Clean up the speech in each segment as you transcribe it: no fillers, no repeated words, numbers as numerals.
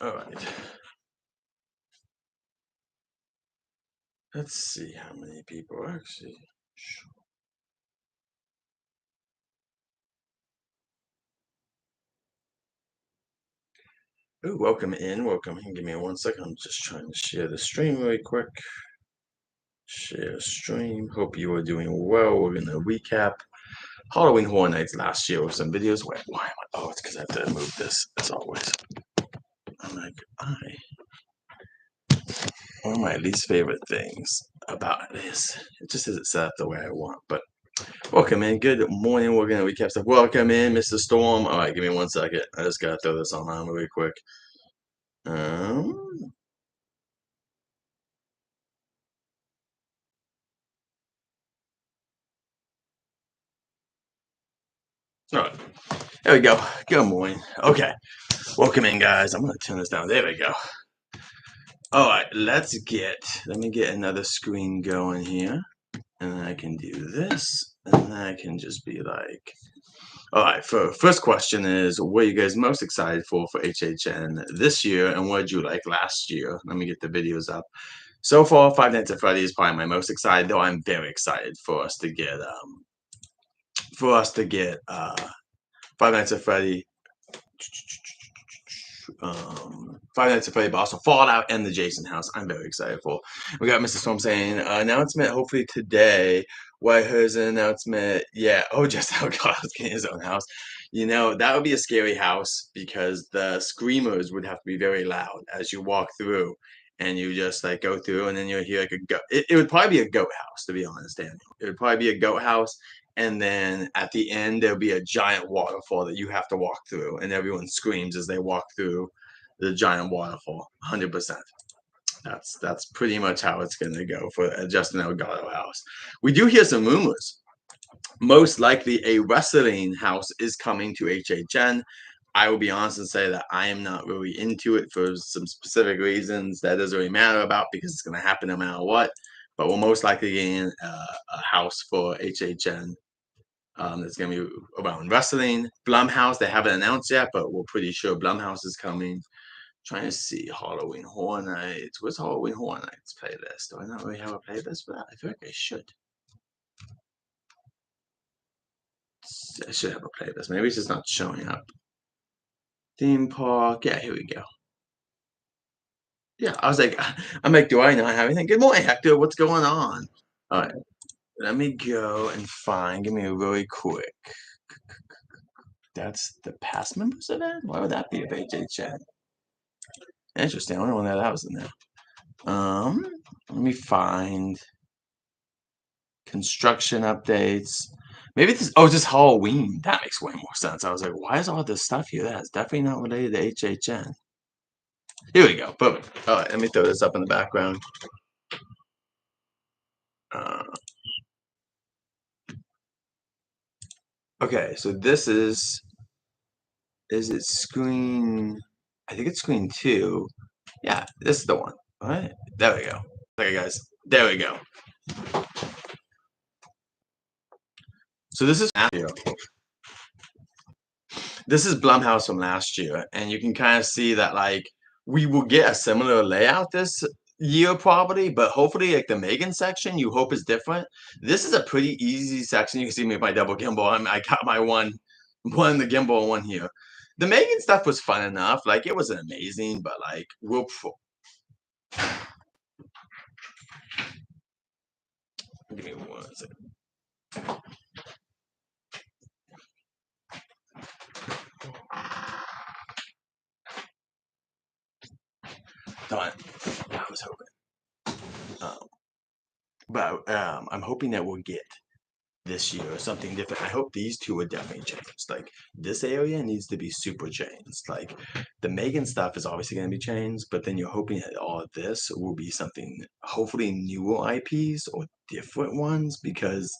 All right. Let's see how many people are actually. Ooh, welcome in. Welcome in. Give me 1 second. I'm just trying to share the stream really quick. Share stream. Hope you are doing well. We're gonna recap Halloween Horror Nights last year with some videos. Wait, why am I? Oh, it's because I have to move this as always. I'm like, one of my least favorite things about this. It just isn't set up the way I want. But welcome in. Good morning. We're gonna recap stuff. Welcome in, Mr. Storm. All right, give me 1 second. I just gotta throw this online really quick. Um, all right, there we go. Good morning. Okay, welcome in, guys. I'm gonna turn this down. There we go. All right, let me get another screen going here, and then I can do this, and then I can just be like, all right. For first question is, what are you guys most excited for HHN this year, and what did you like last year? Let me get the videos up. So far, Five Nights at Freddy's is probably my most excited, though I'm very excited for us to get Five Nights at Freddy, Five Nights at Freddy, but also Fallout and the Jason House. I'm very excited for. We got Mr. Storm saying announcement hopefully today. Why here's an announcement? Yeah. Oh, just how God was getting his own house. You know that would be a scary house because the screamers would have to be very loud as you walk through, and you just like go through, and then you hear like a goat. It would probably be a goat house, to be honest, Daniel. It would probably be a goat house, and then at the end there'll be a giant waterfall that you have to walk through, and everyone screams as they walk through the giant waterfall. 100%. That's pretty much how it's gonna go for Justin Elgato house. We do hear some rumors. Most likely, a wrestling house is coming to HHN. I will be honest and say that I am not really into it for some specific reasons that doesn't really matter about because it's going to happen no matter what. But we'll most likely get a house for HHN that's going to be around wrestling. Blumhouse, they haven't announced yet, but we're pretty sure Blumhouse is coming. Trying to see Halloween Horror Nights. Where's Halloween Horror Nights playlist? Do I not really have a playlist for that? I feel like I should. I should have a playlist. Maybe it's just not showing up. Theme park. Yeah, here we go. Yeah, I was like, I'm like, do I not have anything? Good morning, Hector. What's going on? All right, let me go and find. Give me a really quick. That's the past members event. Why would that be of HHN? Interesting. I wonder when that was in there. Let me find construction updates. Maybe this. Oh, just Halloween. That makes way more sense. I was like, why is all this stuff here? That's definitely not related to HHN. Here we go. Perfect. All right, let me throw this up in the background. Uh, okay, so this is it screen? I think it's screen 2. Yeah, this is the one. All right, there we go. Okay, guys, there we go. So this is Blumhouse from last year, and you can kind of see that like we will get a similar layout this year probably, but hopefully like the Megan section you hope is different. This is a pretty easy section. You can see me with my double gimbal. I got my one the gimbal and one here. The Megan stuff was fun enough. Like it wasn't amazing, but like we'll give me 1 second. Done. I was hoping. But I'm hoping that we'll get this year or something different. I hope these two are definitely changed. Like this area needs to be super changed. Like the Megan stuff is obviously going to be changed, but then you're hoping that all of this will be something hopefully newer IPs or different ones because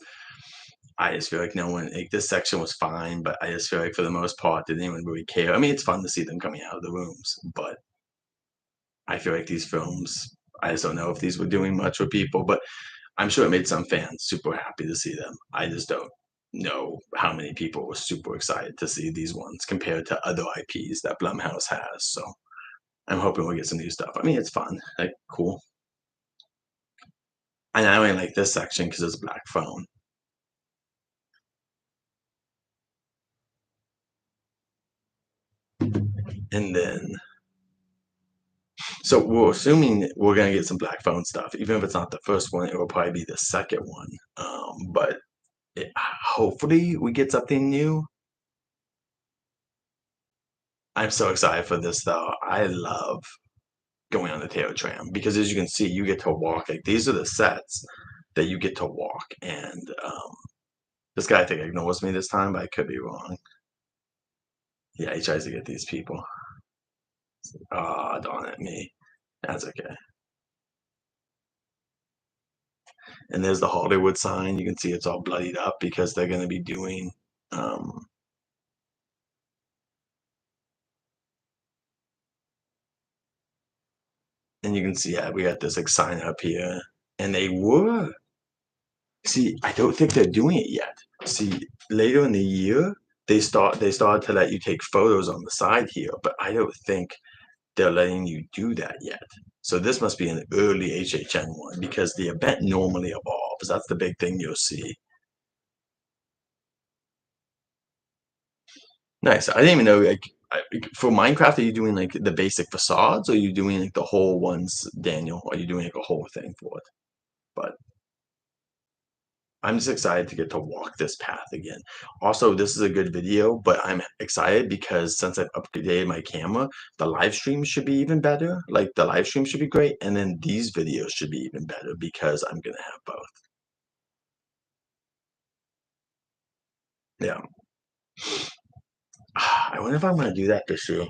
I just feel like no one like this section was fine, but I just feel like for the most part didn't even really care. I mean, it's fun to see them coming out of the rooms, but I feel like these films, I just don't know if these were doing much for people, but I'm sure it made some fans super happy to see them. I just don't know how many people were super excited to see these ones compared to other IPs that Blumhouse has. So I'm hoping we'll get some new stuff. I mean, it's fun, like, cool. And I only like this section because it's black phone. And then, so we're assuming we're gonna get some black phone stuff. Even if it's not the first one, it will probably be the second one. But hopefully we get something new. I'm so excited for this though. I love going on the tail tram because as you can see, you get to walk. Like these are the sets that you get to walk. And this guy I think ignores me this time, but I could be wrong. Yeah, he tries to get these people. Ah, darn it, me. That's okay. And there's the Hollywood sign. You can see it's all bloodied up because they're going to be doing. Um, and you can see, yeah, we got this like sign up here, and they were. See, I don't think they're doing it yet. See, later in the year, they started to let you take photos on the side here, but I don't think they're letting you do that yet. So this must be an early HHN one because the event normally evolves. That's the big thing you'll see. Nice. I didn't even know like for Minecraft, are you doing like the basic facades or are you doing like the whole ones, Daniel? Or are you doing like a whole thing for it? But I'm just excited to get to walk this path again. Also, this is a good video, but I'm excited because since I've upgraded my camera, the live stream should be even better. Like the live stream should be great, and then these videos should be even better because I'm gonna have both. Yeah. I wonder if I'm gonna do that this year.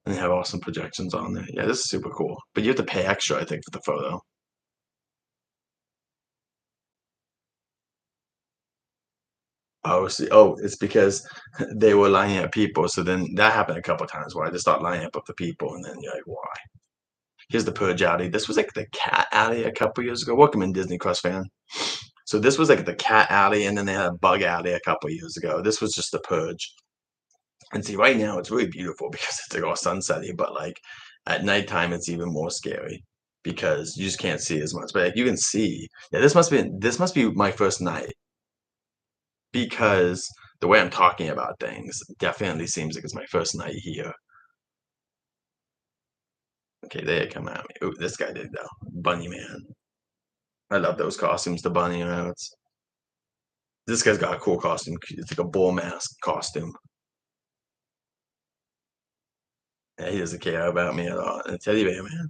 And have awesome projections on there. Yeah, this is super cool. But you have to pay extra, I think, for the photo. Oh, see, oh, it's because they were lining up people. So then that happened a couple times where I just start lining up the people, and then you're like, why? Here's the Purge alley. This was like the cat alley a couple years ago. Welcome in, Disney Crust fan. So this was like the cat alley, and then they had a bug alley a couple years ago. This was just the Purge. And see, right now it's really beautiful because it's like all sunsetty, but like at nighttime it's even more scary because you just can't see as much. But like, you can see, yeah, this must be my first night because the way I'm talking about things definitely seems like it's my first night here. Okay, they come at me. Ooh, this guy did though. Bunny Man. I love those costumes, the bunny rabbits. This guy's got a cool costume. It's like a bull mask costume. Yeah, he doesn't care about me at all. And a teddy bear, man.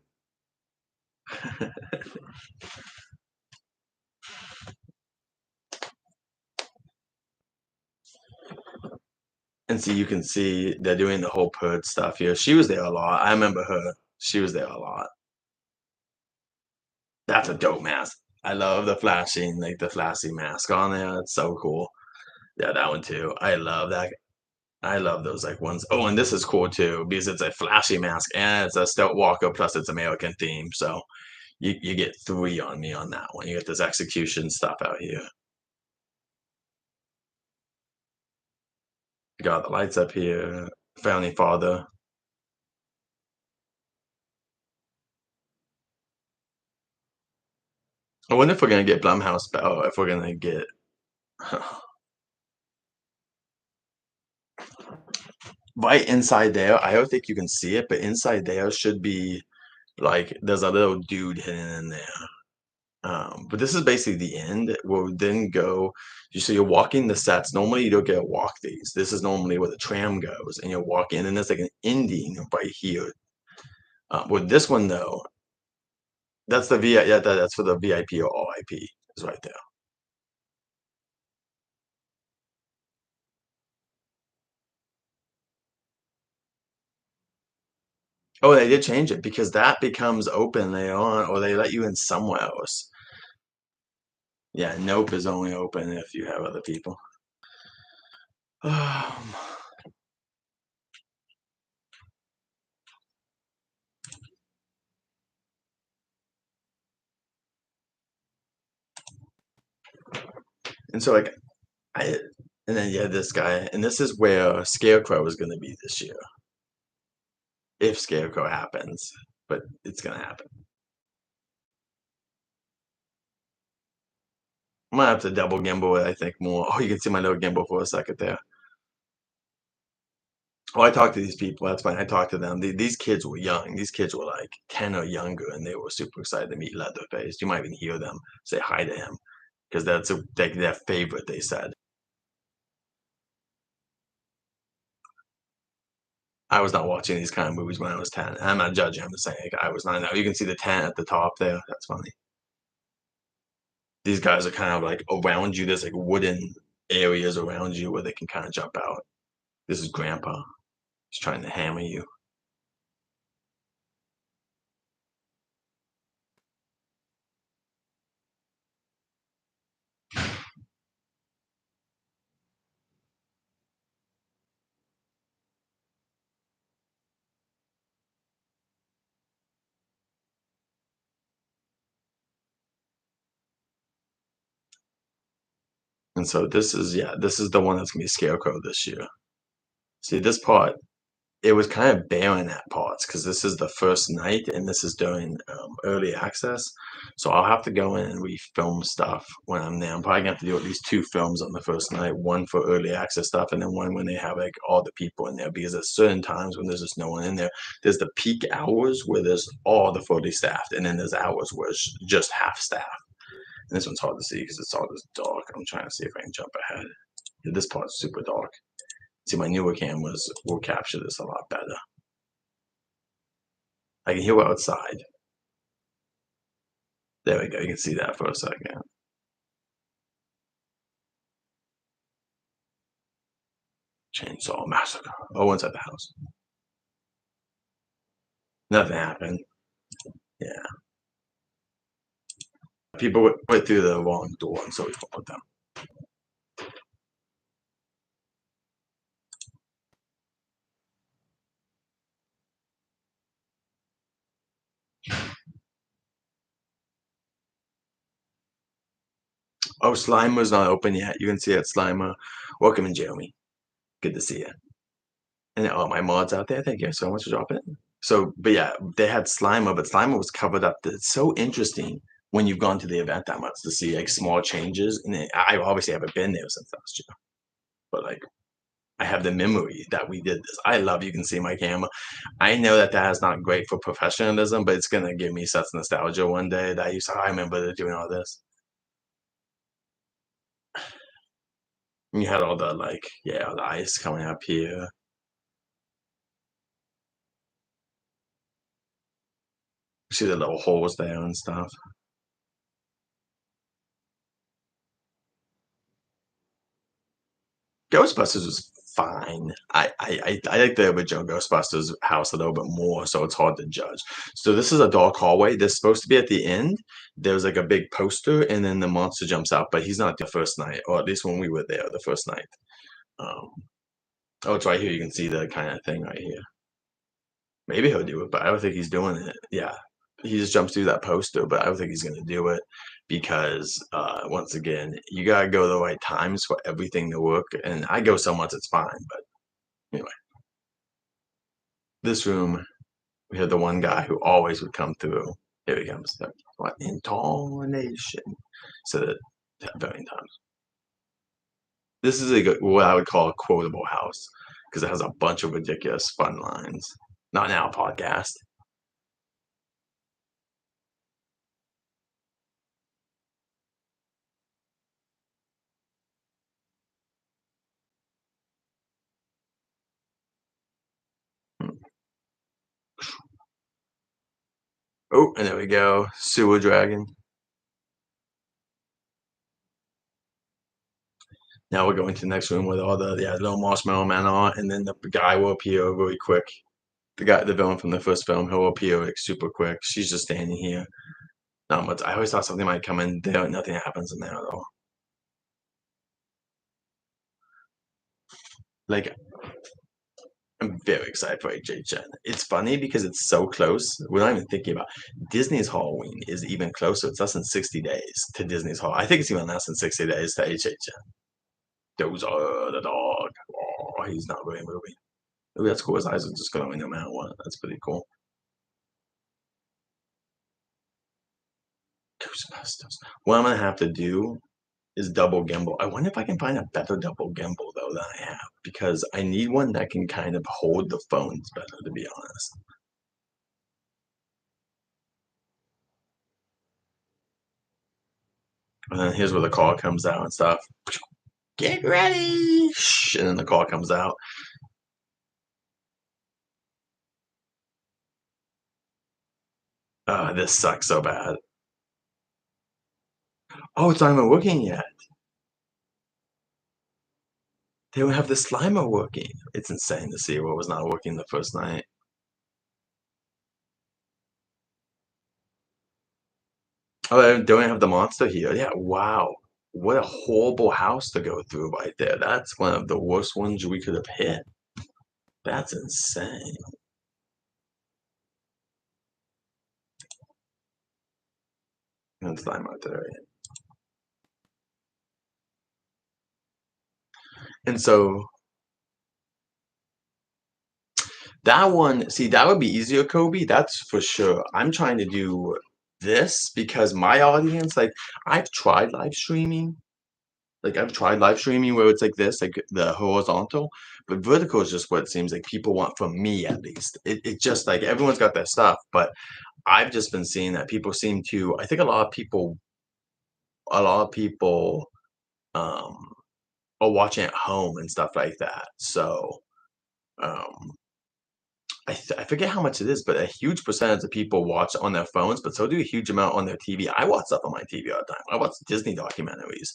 And see, you can see they're doing the whole purge stuff here. She was there a lot. I remember her. She was there a lot. That's a dope mask. I love the flashing, like the flashy mask on there. It's so cool. Yeah, that one too. I love that. I love those like ones. Oh, and this is cool too because it's a flashy mask and it's a stealth walker plus it's American theme. So you get three on me on that one. You get this execution stuff out here. Got the lights up here. Founding Father. I wonder if we're gonna get Blumhouse Bell. If we're gonna get right inside there. I don't think you can see it, but inside there should be like there's a little dude hidden in there. But this is basically the end. We'll then go. So you're walking the sets. Normally you don't get to walk these. This is normally where the tram goes, and you're walking, and there's like an ending right here. With this one though, that's the VIP. Yeah, that's for the VIP or RIP. Is right there. Oh, they did change it because that becomes open later on, or they let you in somewhere else. Yeah, Nope is only open if you have other people. Um, And so like I and then you had this guy, and this is where Scarecrow is gonna be this year, if Scarecrow happens, but it's gonna happen. I'm gonna have to double gimbal it, I think, more. Oh, you can see my little gimbal for a second there. Oh, I talked to these people, that's fine, I talked to them. These kids were young. These kids were, like, 10 or younger, and they were super excited to meet Leatherface. You might even hear them say hi to him, 'cause that's like, their favorite, they said. I was not watching these kind of movies when I was 10. I'm not judging, I'm just saying, like, I was not. Now you can see the tent at the top there, that's funny. These guys are kind of, like, around you, there's, like, wooden areas around you where they can kinda jump out. This is grandpa. He's trying to hammer you. And so this is yeah, this is the one that's gonna be Scarecrow this year. See, this part, it was kind of barren at parts because this is the first night and this is during, early access, so I'll have to go in and refilm stuff when I'm there. I'm probably gonna have to do at least 2 films on the first night, one for early access stuff and then one when they have, like, all the people in there because at certain times when there's just no one in there, there's the peak hours where there's all the fully staffed, and then there's hours where it's just half staffed. And this one's hard to see because it's all this dark. I'm trying to see if I can jump ahead. Yeah, this part's super dark. See, my newer cameras will capture this a lot better. I can hear outside. There we go. You can see that for a second. Chainsaw Massacre. Oh, inside the house. Nothing happened. Yeah. People went through the wrong door, and so we followed them. Oh, Slimer's not open yet. You can see it, Slimer. Welcome in, Jeremy. Good to see you. And all my mods out there, thank you so much for dropping in. So, but yeah, they had Slimer, but Slimer was covered up. It's so interesting when you've gone to the event that much to see like small changes. And I obviously haven't been there since last year, but like I have the memory that we did this. I love you can see my camera. I know that that is not great for professionalism, but it's gonna give me such nostalgia one day that I remember doing all this. And you had all the like, yeah, the ice coming up here. See the little holes there and stuff. Ghostbusters was fine. I like the original Ghostbusters house a little bit more, so it's hard to judge. So this is a dark hallway. This supposed to be at the end. There's like a big poster, and then the monster jumps out, but he's not the first night, or at least when we were there, the first night. Um, oh, it's right here. You can see the kind of thing right here. Maybe he'll do it, but I don't think he's doing it. Yeah, he just jumps through that poster, but I don't think he's gonna do it because once again, you gotta go the right times for everything to work. And I go so much, it's fine, but anyway. This room, we had the one guy who always would come through. Here he comes. What intonation? So that yeah, very times. This is a good, what I would call a quotable house because it has a bunch of ridiculous fun lines. Not now, podcast. Hmm. Oh, and there we go. Sewer dragon. Now we're going to the next room with all the yeah little marshmallow man are, and then the guy will appear really quick. The villain from the first film, he'll appear like super quick. She's just standing here. Not much. I always thought something might come in there. Nothing happens in there at all. Like I'm very excited for HHN. It's funny because it's so close. We're not even thinking about Disney's Halloween is even closer. It's less than 60 days to Disney's Hall. I think it's even less than 60 days to HHN. Those are the dog. Oh, he's not really moving. Oh, that's cool. His eyes are just glowing no matter what. That's pretty cool. Ghostbusters. What I'm gonna have to do is double gimbal. I wonder if I can find a better double gimbal though than I have because I need one that can kind of hold the phones better, to be honest. And then here's where the call comes out and stuff. Get ready! And then the call comes out. This sucks so bad. Oh, it's not even working yet. They don't have the Slimer working. It's insane to see what was not working the first night. Oh, they don't have the monster here. Yeah, wow. What a horrible house to go through right there. That's one of the worst ones we could have hit. That's insane. And Slimer there. And so that one, see, that would be easier, Kobe. That's for sure. I'm trying to do this because my audience, like, I've tried live streaming. Like, I've tried live streaming where it's like this, like the horizontal, but vertical is just what it seems like people want from me, at least. It just like everyone's got their stuff, but I've just been seeing that people seem to, I think a lot of people, um, are watching at home and stuff like that. So, um, I forget how much it is, but a huge percentage of people watch on their phones, but so do a huge amount on their TV. I watch stuff on my TV all the time. I watch Disney documentaries,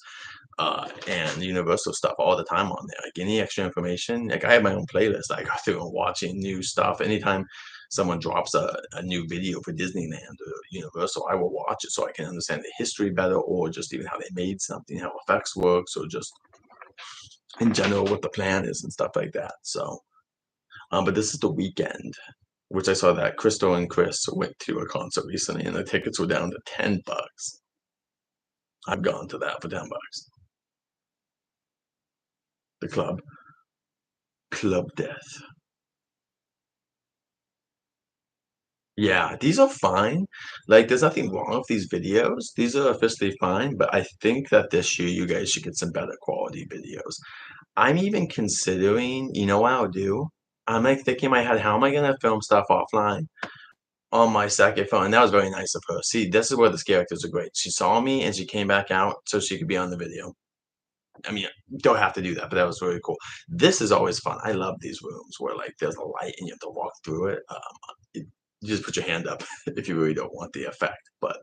and Universal stuff all the time on there. Like any extra information, like I have my own playlist. I go through and watching new stuff. Anytime someone drops a new video for Disneyland or Universal, I will watch it so I can understand the history better, or just even how they made something, how effects works, or just in general what the plan is and stuff like that. So. But this is the weekend, which I saw that Crystal and Chris went to a concert recently, and the tickets were down to $10. I've gone to that for $10. The Club Death. Yeah, these are fine. Like, there's nothing wrong with these videos. These are officially fine, but I think that this year you guys should get some better quality videos. I'm even considering, you know what I'll do? I'm like thinking in my head, how am I gonna film stuff offline? On my second phone, and that was very nice of her. See, this is where the characters are great. She saw me and she came back out so she could be on the video. I mean, don't have to do that, but that was really cool. This is always fun. I love these rooms where like there's a light and you have to walk through it. You just put your hand up if you really don't want the effect, but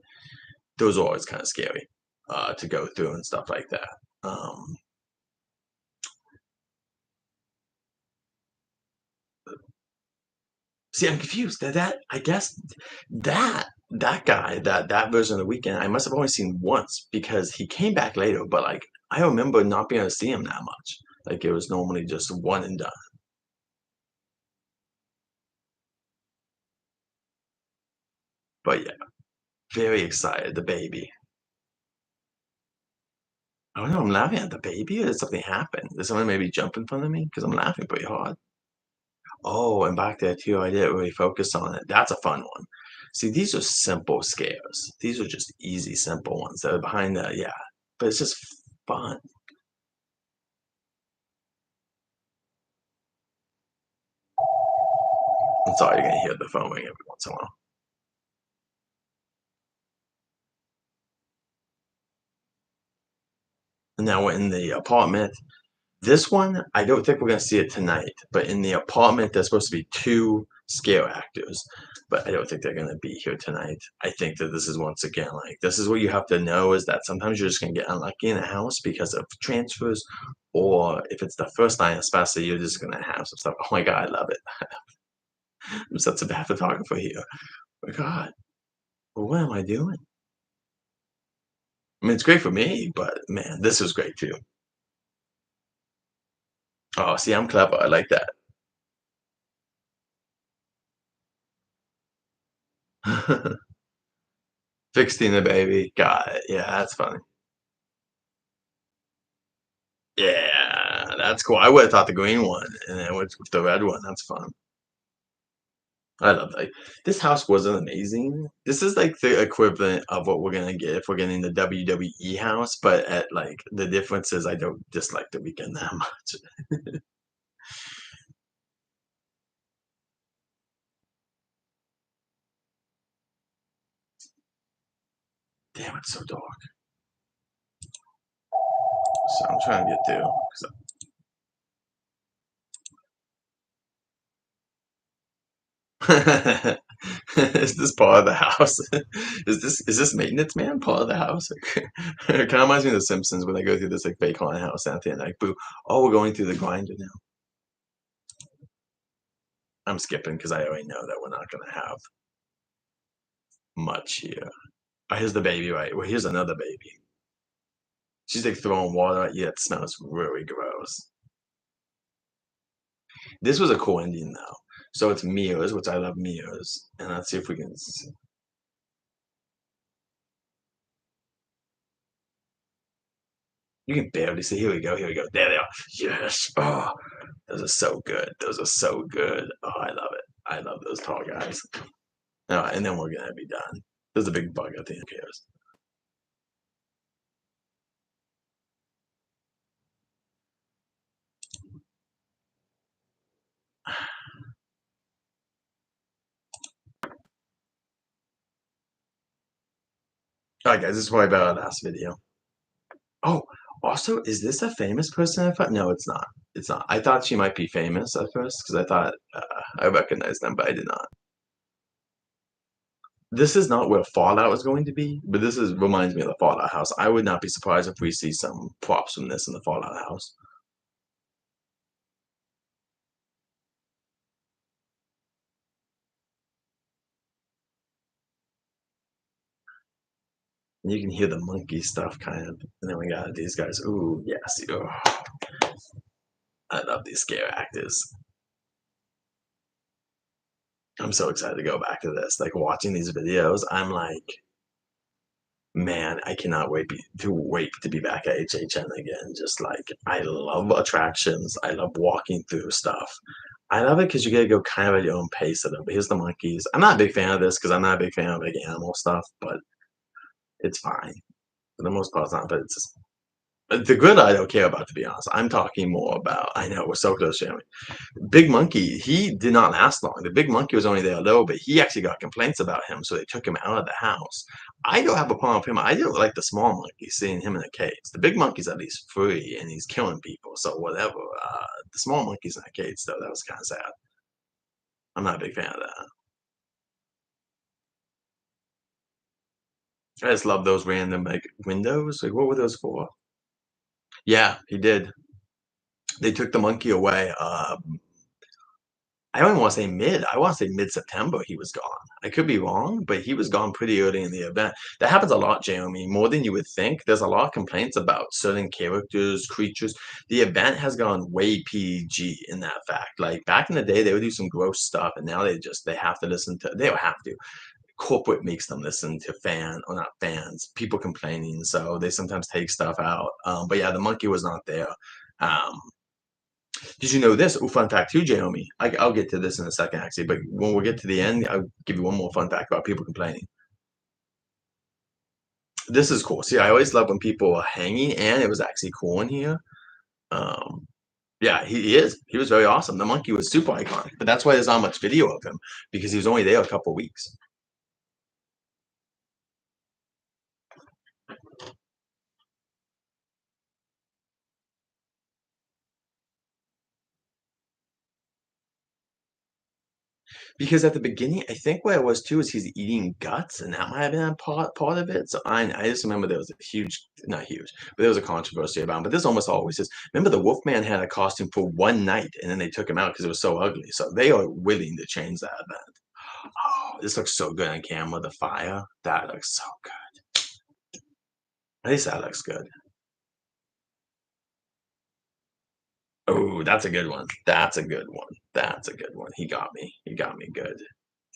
those are always kind of scary to go through and stuff like that. Um, See, I'm confused. That I guess that guy, that version of the weekend, I must have only seen once because he came back later. But like, I remember not being able to see him that much. Like it was normally just one and done. But yeah, very excited. The baby. I don't know. I'm laughing at the baby. Or did something happen? Did someone maybe jump in front of me? Because I'm laughing pretty hard. Oh, and back there too. I didn't really focus on it. That's a fun one. See, these are simple scares. These are just easy, simple ones that are behind the yeah. But it's just fun. I'm sorry, you're gonna hear the phone ring every once in a while. And now we're in the apartment. This one, I don't think we're gonna see it tonight, but in the apartment, there's supposed to be two scare actors, but I don't think they're gonna be here tonight. I think that this is once again like this is what you have to know is that sometimes you're just gonna get unlucky in a house because of transfers, or if it's the first night, especially, you're just gonna have some stuff. Oh my god, I love it. I'm such a bad photographer here. Oh my god, what am I doing? I mean, it's great for me, but man, this was great too. Oh, see, I'm clever. I like that. Fixing the baby. Got it. Yeah, that's funny. Yeah, that's cool. I would've thought the green one, and then went with the red one. That's fun. I love that. This house wasn't amazing. This is like the equivalent of what we're gonna get if we're getting the WWE house, but at like the difference is I don't dislike the weekend that much. Damn, it's so dark. So I'm trying to get through. Is this part of the house? Is this maintenance man part of the house? It kind of reminds me of The Simpsons when they go through this like fake haunted house at the end, like boo. Oh, we're going through the grinder now. I'm skipping because I already know that we're not gonna have much here. Oh, here's the baby, right? Well, here's another baby. She's like throwing water at you. It smells really gross. This was a cool ending though. So it's mirrors, which I love mirrors, and let's see if we can. You can barely see. Here we go. Here we go. There they are. Yes. Oh, those are so good. Those are so good. Oh, I love it. I love those tall guys. All right, and then we're gonna be done. There's a big bug at the end. Who cares? All right, guys. This is probably about our last video. Oh, also, is this a famous person? I thought. No, it's not. It's not. I thought she might be famous at first because I thought I recognized them, but I did not. This is not where Fallout is going to be, but this is reminds me of the Fallout house. I would not be surprised if we see some props from this in the Fallout house. And you can hear the monkey stuff kind of. And then we got these guys. Ooh, yes. Oh, I love these scare actors. I'm so excited to go back to this. Like watching these videos, I'm like, man, I cannot wait to be back at HHN again. Just like I love attractions. I love walking through stuff. I love it because you get to go kind of at your own pace a little bit. Here's the monkeys. I'm not a big fan of this because I'm not a big fan of big animal stuff, but it's fine. For the most part, it's not. But it's the good I don't care about, to be honest. I'm talking more about. I know we're so close, Jeremy. Big Monkey, he did not last long. The Big Monkey was only there a little bit. He actually got complaints about him, so they took him out of the house. I don't have a problem with him. I don't like the small monkey, seeing him in a cage. The big monkey's at least free, and he's killing people, so whatever. The small monkey's in a cage, though. That was kind of sad. I'm not a big fan of that. I just love those random like windows. Like, what were those for? Yeah, he did. They took the monkey away. I don't even wanna say mid. I wanna say mid-September he was gone. I could be wrong, but he was gone pretty early in the event. That happens a lot, Jeremy, more than you would think. There's a lot of complaints about certain characters, creatures. The event has gone way PG in that fact. Like, back in the day, they would do some gross stuff, and now they have to listen to they don't have to. Corporate makes them listen to not fans, people complaining, so they sometimes take stuff out. But yeah, the monkey was not there. Um did you know this? Oh, fun fact too, Jeremy. I'll get to this in a second, actually. But when we get to the end, I'll give you one more fun fact about people complaining. This is cool. See, I always love when people are hanging, and it was actually cool in here. Um, yeah, he is. He was very awesome. The monkey was super iconic, but that's why there's not much video of him because he was only there a couple weeks. Because at the beginning, I think what it was too is he's eating guts, and that might have been a part of it. So I just remember there was a huge, not huge, but there was a controversy about him. But this almost always is. Remember, the Wolfman had a costume for one night, and then they took him out because it was so ugly. So they are willing to change that event. Oh, this looks so good on camera. The fire, that looks so good. At least that looks good. Oh, that's a good one. That's a good one. That's a good one. He got me. He got me good.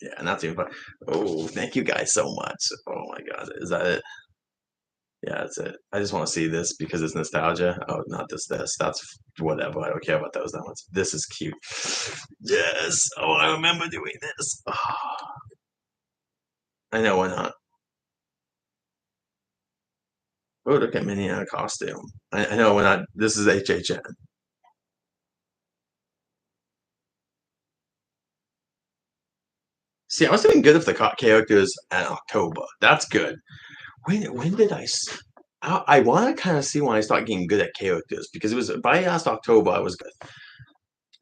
Yeah, and that's even fun. Oh, thank you guys so much. Oh my god, is that it? Yeah, that's it. I just want to see this because it's nostalgia. Oh, not this. That's whatever. I don't care about those that ones. This is cute. Yes. Oh, I remember doing this. I know why not. Oh, look at Minnie in a costume. I know we're not. This is HHN. See, I was doing good with the characters in October. That's good. When did I want to kind of see when I start getting good at characters because it was by last October I was good.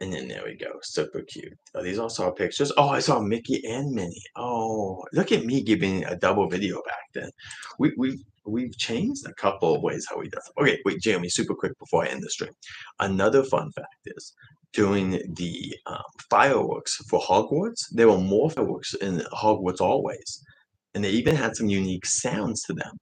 And then there we go. Super cute. Are these also our pictures? Oh, I saw Mickey and Minnie. Oh, look at me giving a double video back then. We've changed a couple of ways how we do it. Okay, wait, Jeremy, super quick before I end the stream. Another fun fact is during the fireworks for Hogwarts, there were more fireworks in Hogwarts always. And they even had some unique sounds to them.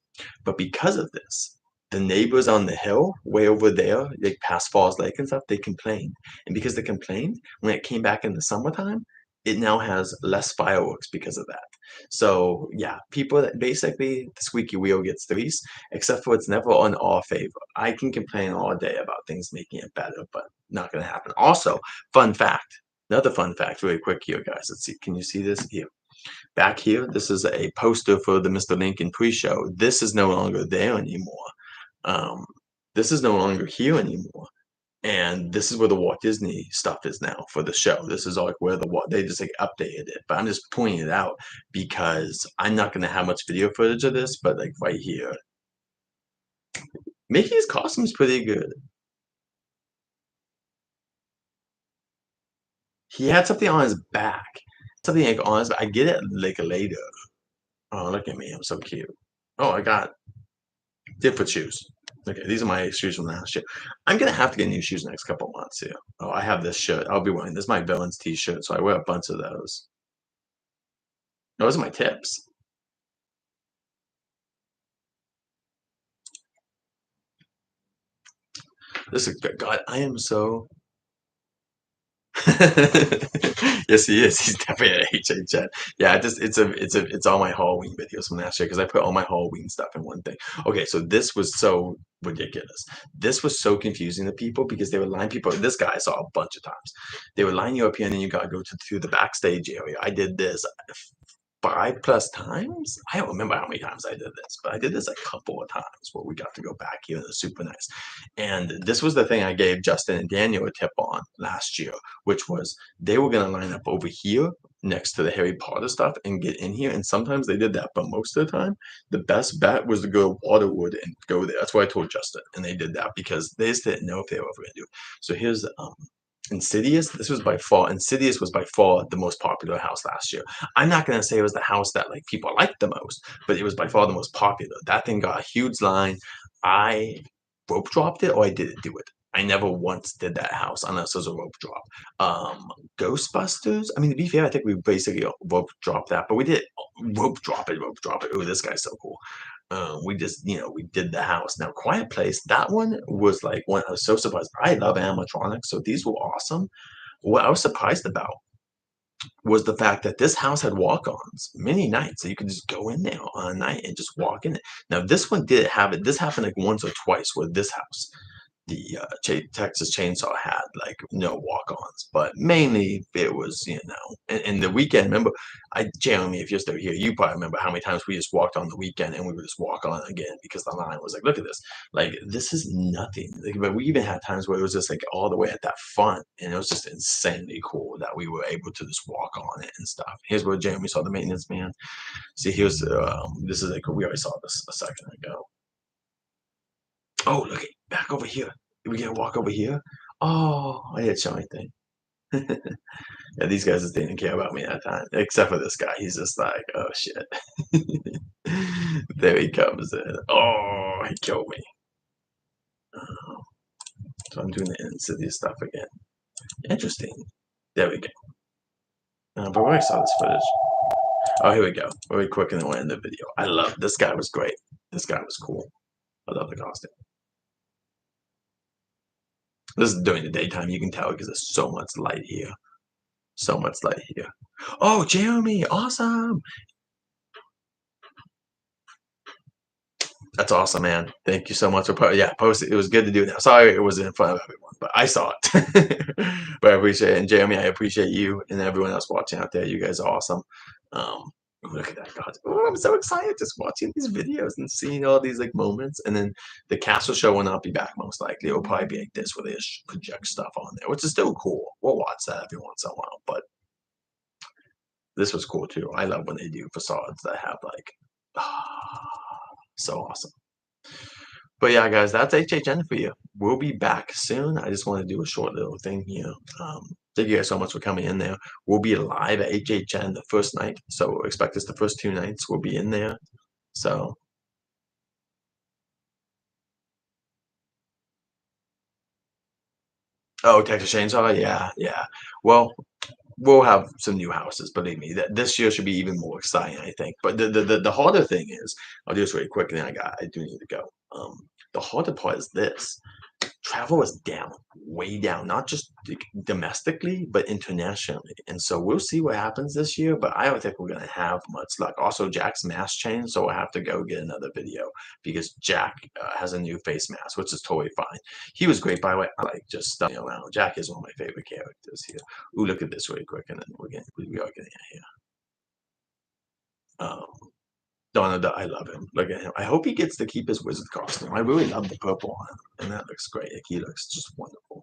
But because of this, the neighbors on the hill, way over there, like past Falls Lake and stuff, they complained. And because they complained, when it came back in the summertime, it now has less fireworks because of that. So yeah, people that basically the squeaky wheel gets the grease, except for it's never on our favor. I can complain all day about things making it better, but not gonna happen. Also, fun fact, another fun fact, really quick here, guys. Let's see. Can you see this here? Back here, this is a poster for the Mr. Lincoln pre-show. This is no longer there anymore. Um, this is no longer here anymore. And this is where the Walt Disney stuff is now for the show. This is like where the Walt they just like updated it. But I'm just pointing it out because I'm not gonna have much video footage of this, but like right here. Mickey's costume's pretty good. He had something on his back. Something like on his back. I get it like later. Oh, look at me. I'm so cute. Oh, I got different shoes. Okay, these are my shoes from last year. I'm gonna have to get new shoes next couple months here. Oh, I have this shirt. I'll be wearing this. Is my villains t-shirt, so I wear a bunch of those. Those are my tips. This is good. God, I am so. Yes, he is. He's definitely at HHN. Yeah, it's all my Halloween videos from last year because I put all my Halloween stuff in one thing. Okay, so this was so ridiculous. This was so confusing to people because they would line people. This guy I saw a bunch of times. They would line you up here and then you gotta go to the backstage area. I did this 5+ times. I don't remember how many times I did this, but I did this a couple of times where we got to go back here and it was super nice. And this was the thing I gave Justin and Daniel a tip on last year, which was they were going to line up over here next to the Harry Potter stuff and get in here. And sometimes they did that, but most of the time, the best bet was to go to Waterwood and go there. That's what I told Justin, and they did that because they just didn't know if they were ever going to do it. So here's Insidious. Insidious was by far the most popular house last year. I'm not gonna say it was the house that like people liked the most, but it was by far the most popular. That thing got a huge line. I rope dropped it or I didn't do it. I never once did that house unless it was a rope drop. Ghostbusters. I mean, to be fair, I think we basically rope dropped that, but we did rope drop it, rope drop it. Oh, this guy's so cool. We just, we did the house. Now, Quiet Place, that one was like one I was so surprised. I love animatronics, so these were awesome. What I was surprised about was the fact that this house had walk-ons many nights. So you could just go in there on a night and just walk in it. Now, this one did have it. This happened like once or twice with this house the Texas Chainsaw had like no walk-ons, but mainly it was and the weekend. Remember, Jeremy, if you're still here, you probably remember how many times we just walked on the weekend and we would just walk on again because the line was like, look at this, like this is nothing. Like, but we even had times where it was just like all the way at that front, and it was just insanely cool that we were able to just walk on it and stuff. Here's where Jeremy saw the maintenance man. See, here's this is like we already saw this a second ago. Oh, look at back over here. We gonna walk over here? Oh, I didn't show anything. Yeah, these guys just didn't care about me that time, except for this guy. He's just like, oh shit. There he comes in. Oh, he killed me. Oh, so I'm doing the Insidious stuff again. Interesting. There we go. But where I saw this footage. Oh, here we go. Really quick and then we'll end the video. I love this guy was great. This guy was cool. I love the costume. This is during the daytime. You can tell because there's so much light here. So much light here. Oh, Jeremy, awesome. That's awesome, man. Thank you so much for yeah, post it. It was good to do now. Sorry it wasn't in front of everyone, but I saw it. But I appreciate it. And Jeremy, I appreciate you and everyone else watching out there. You guys are awesome. Um, look at that, God. Oh, I'm so excited just watching these videos and seeing all these like moments. And then the castle show will not be back most likely. It'll probably be like this where they just project stuff on there, which is still cool. We'll watch that every once in a while. But this was cool too. I love when they do facades that have like so awesome. But yeah, guys, that's HHN for you. We'll be back soon. I just want to do a short little thing here. Thank you guys so much for coming in there. We'll be live at HHN the first night, so expect us the first 2 nights. We'll be in there. So, oh, Texas Chainsaw, yeah, yeah. Well, we'll have some new houses. Believe me, that this year should be even more exciting, I think. But the harder thing is, I'll do this really quick, and then I do need to go. The harder part is this. Travel is down, way down, not just domestically, but internationally. And so we'll see what happens this year, but I don't think we're going to have much luck. Also, Jack's mask changed, so I have to go get another video because Jack has a new face mask, which is totally fine. He was great, by the way. I like just stuffing around. Jack is one of my favorite characters here. Ooh, look at this really quick, and then we are getting it here. Um, Donald, I love him. Look at him. I hope he gets to keep his wizard costume. I really love the purple on him, and that looks great. Like, he looks just wonderful.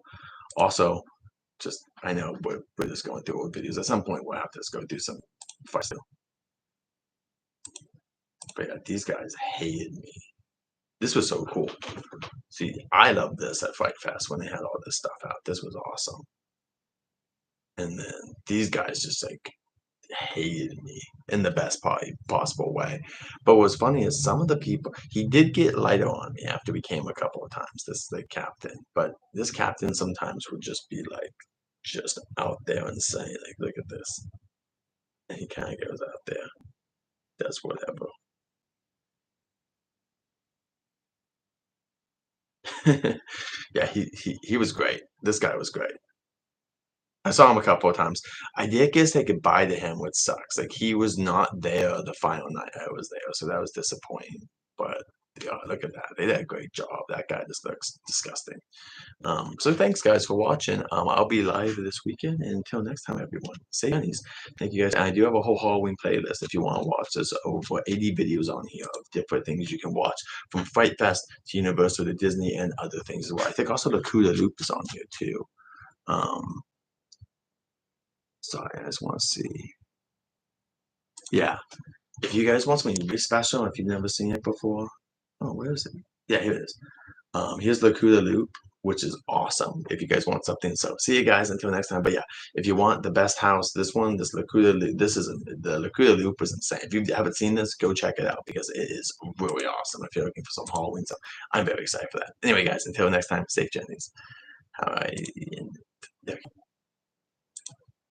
Also, just I know we're just going through old videos. At some point, we'll have to just go do some fights. But yeah, these guys hated me. This was so cool. See, I love this at Fight Fest when they had all this stuff out. This was awesome. And then these guys just like hated me in the best possible way. But what's funny is some of the people he did get lighter on me after we came a couple of times. This the captain, but this captain sometimes would just be like just out there and saying like, look at this, and he kind of goes out there, does whatever. Yeah, he was great. This guy was great. I saw him a couple of times. I did get to say goodbye to him, which sucks. Like he was not there the final night I was there, so that was disappointing. But yeah, look at that. They did a great job. That guy just looks disgusting. So thanks guys for watching. I'll be live this weekend. And until next time, everyone, stay tuned. Thank you guys. And I do have a whole Halloween playlist if you want to watch. There's over 80 videos on here of different things you can watch from Fright Fest to Universal to Disney and other things as well. I think also the Cuda Loop is on here too. Um, Sorry, I just want to see. Yeah, if you guys want something really special, if you've never seen it before, oh, where is it? Yeah, here it is. Here's the Cuda Loop, which is awesome. If you guys want something, so see you guys until next time. But yeah, if you want the best house, this one, this Lacuda Loop, this is the Lacuda Loop is insane. If you haven't seen this, go check it out because it is really awesome. If you're looking for some Halloween stuff, I'm very excited for that. Anyway, guys, until next time, safe journeys. All right.